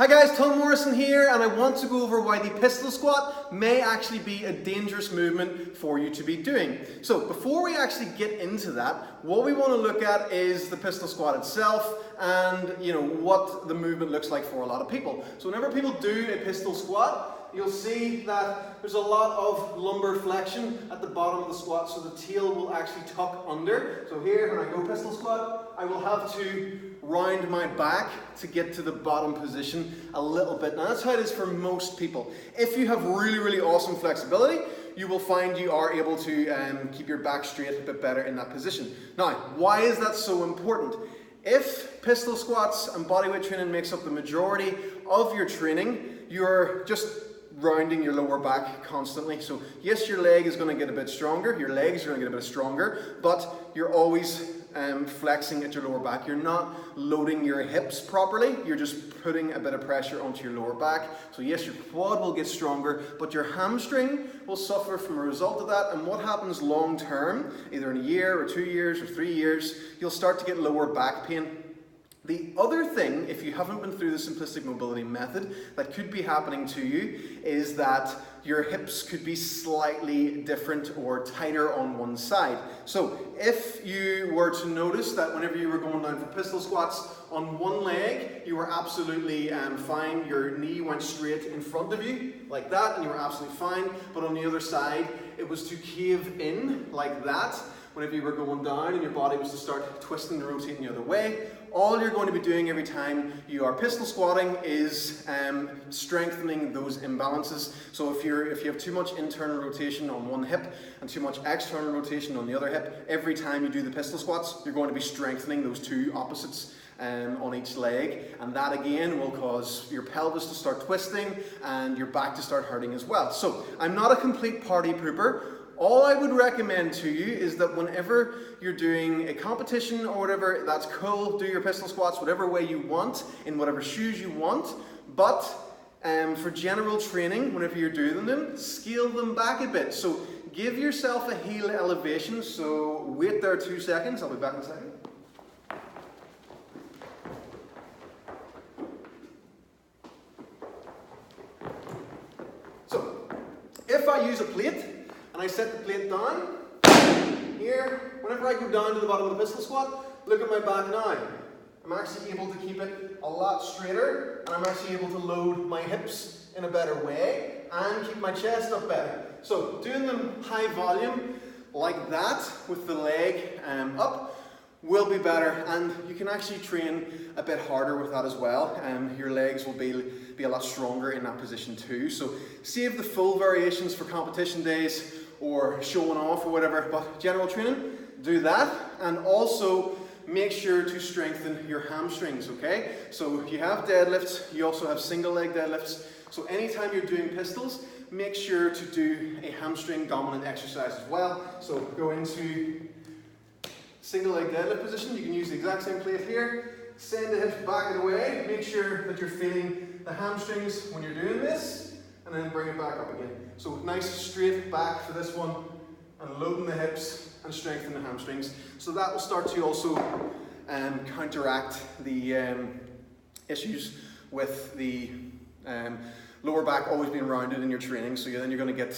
Hi guys, Tom Morrison here, and I want to go over why the pistol squat may actually be a dangerous movement for you to be doing. So before we actually get into that, what we want to look at is the pistol squat itself and what the movement looks like for a lot of people. So whenever people do a pistol squat, you'll see that there's a lot of lumbar flexion at the bottom of the squat, so the tail will actually tuck under. So here, when I go pistol squat, I will have to round my back to get to the bottom position a little bit. Now that's how it is for most people. If you have really awesome flexibility, you will find you are able to keep your back straight a bit better in that position. Now, why is that so important? If pistol squats and bodyweight training makes up the majority of your training, you're just rounding your lower back constantly. So yes, your leg is going to get a bit stronger, your legs are going to get a bit stronger, but you're always flexing at your lower back. You're not loading your hips properly, you're just putting a bit of pressure onto your lower back. So yes, your quad will get stronger, but your hamstring will suffer from a result of that. And what happens long term, either in a year or 2 years or 3 years, you'll start to get lower back pain. The other thing, if you haven't been through the Simplistic Mobility Method, that could be happening to you is that your hips could be slightly different or tighter on one side. So if you were to notice that whenever you were going down for pistol squats on one leg, you were absolutely fine, your knee went straight in front of you like that and you were absolutely fine, but on the other side it was to cave in like that whenever you were going down and your body was to start twisting and rotating the other way. All you're going to be doing every time you are pistol squatting is strengthening those imbalances. So if you have too much internal rotation on one hip and too much external rotation on the other hip, every time you do the pistol squats, you're going to be strengthening those two opposites on each leg, and that again will cause your pelvis to start twisting and your back to start hurting as well. So I'm not a complete party pooper. All I would recommend to you is that whenever you're doing a competition or whatever, that's cool, do your pistol squats whatever way you want, in whatever shoes you want, but for general training, whenever you're doing them, scale them back a bit. So give yourself a heel elevation, so wait there 2 seconds, I'll be back in a second. So, if I use a plate, and I set the plate down, here, whenever I go down to the bottom of the pistol squat, look at my back now. I'm actually able to keep it a lot straighter, and I'm actually able to load my hips in a better way, and keep my chest up better. So, doing them high volume, like that, with the leg up, will be better, and you can actually train a bit harder with that as well. Your legs will be a lot stronger in that position too. So save the full variations for competition days or showing off or whatever, but general training, do that, and also make sure to strengthen your hamstrings, okay? So you have deadlifts, you also have single leg deadlifts, so anytime you're doing pistols, make sure to do a hamstring dominant exercise as well. So go into single leg deadlift position, you can use the exact same plate here, send the hips back and away, make sure that you're feeling the hamstrings when you're doing this, and then bring it back up again. So nice straight back for this one, and loading the hips and strengthening the hamstrings. So that will start to also counteract the issues with the lower back always being rounded in your training, so then you're going to get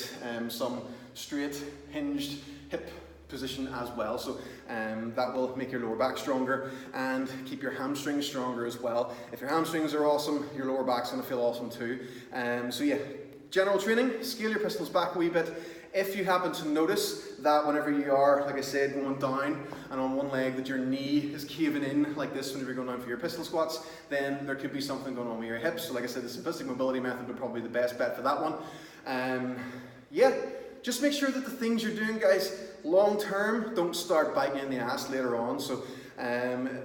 some straight hinged hip position as well. So that will make your lower back stronger and keep your hamstrings stronger as well. If your hamstrings are awesome, your lower back's going to feel awesome too. So yeah, general training, scale your pistols back a wee bit. If you happen to notice that whenever you are, like I said, going down and on one leg that your knee is caving in like this whenever you're going down for your pistol squats, then there could be something going on with your hips. So like I said, the Simplistic Mobility Method would probably be the best bet for that one. Yeah, just make sure that the things you're doing, guys, long term, don't start biting you in the ass later on. So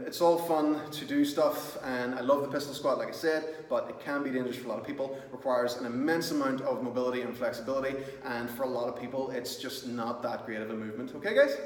it's all fun to do stuff, and I love the pistol squat, like I said, but it can be dangerous for a lot of people. Requires an immense amount of mobility and flexibility, and for a lot of people, it's just not that great of a movement. Okay, guys?